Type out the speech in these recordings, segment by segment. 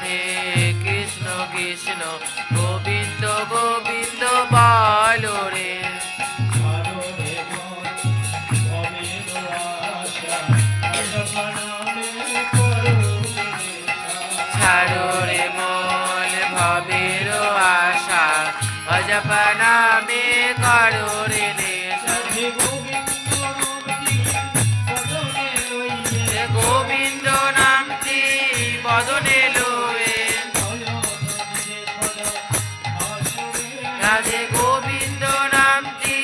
রাধে কৃষ্ণ কৃষ্ণ গোবিন্দ গোবিন্দ বলো রে। ছাড়ো রে মন ভবের আশা অজপ নামে করো রে নেশা। গোবিন্দ নামটি বদনে লয়ে রাধে গোবিন্দ নামটি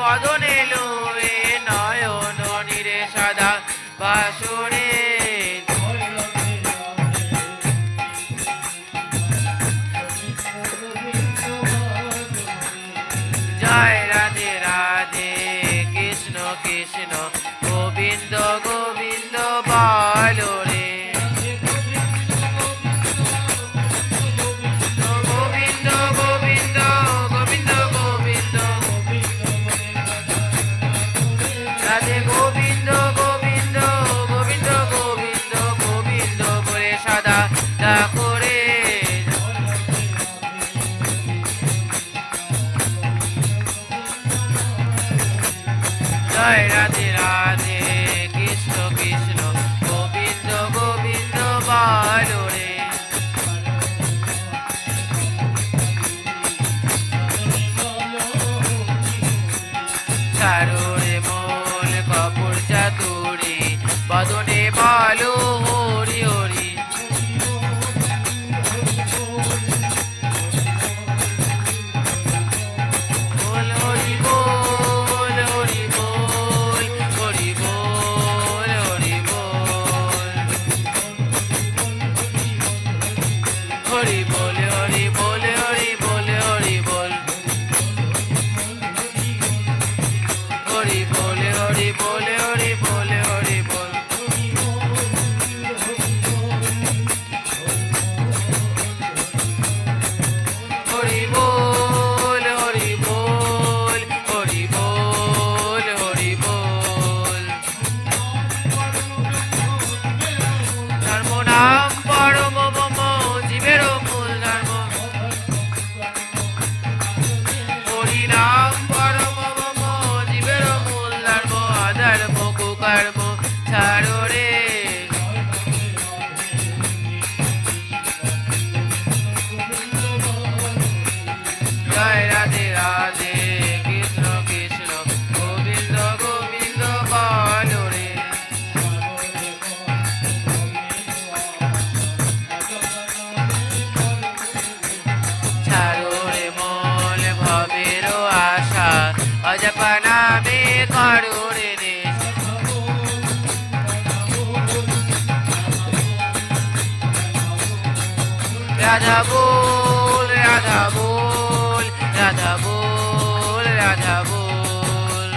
বদনে লয়ে নয়ন নিরে সদা বাসরে। জয় রাধে রাধে কৃষ্ণ কৃষ্ণ গোবিন্দ গোবিন্দ বলো রে। গোবিন্দ গোবিন্দ গোবিন্দ গোবিন্দ রাধে গোবিন্দ গোবিন্দ গোবিন্দ গোবিন্দ গোবিন্দ বলে সদা ডাকো রে। জয় রাধে রাধে কৃষ্ণ কৃষ্ণ গোবিন্দ গোবিন্দ বলো রে। ছাড়ো রে মন কপুর চাতুরি বদনে বলো হরি হরি। বল হরি বল হরি বল হরি বল হরি বল হরি বল হরি বল হরি বল হরি বল হরি বল হরি বল হরি বল হরি বল। হরি বল হরি বল হরি বল হরি বল। ধর্ম নাম পরম মম জীবের মূল ধর্ম। হরি নাম পরম মম জীবের মূল ধর্ম। অধর্ম কুকর্ম ছাড়ো রে। জয় রাধে রাধে কৃষ্ণ কৃষ্ণ গোবিন্দ গোবিন্দ বলো রে। ছাড়ো রে মন ভবের আশা অজপ নামে করো রে নেশা। রাধা বল রাধা বল রাধা বল রাধা বল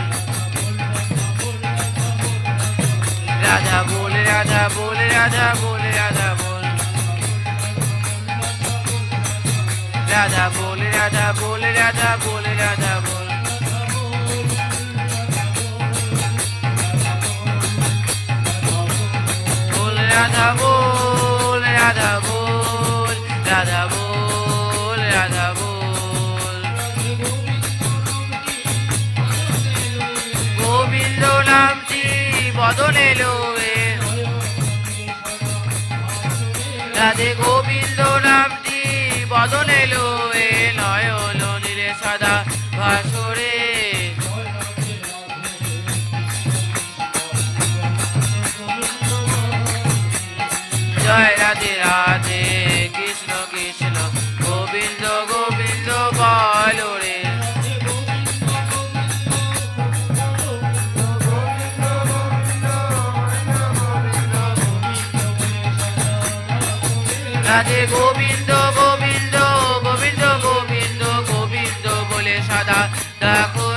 রাধা বল রাধা বল রাধা বল রাধা বল রাধা বল রাধা বল রাধা বল রাধা বল। বল রাধা বল রাধা বল রাধা বল রাধা বল। গোবিন্দ নামটি বদনে লয়ে রাধে গোবিন্দ নামটি বদনে লয়ে নয়ন নিরে সদা ভাসরে। জয় রাধে রাধে কৃষ্ণ কৃষ্ণ গোবিন্দ গোবিন্দ বলো রে। রাধে গোবিন্দ গোবিন্দ গোবিন্দ গোবিন্দ গোবিন্দ বলে সদা ডাকো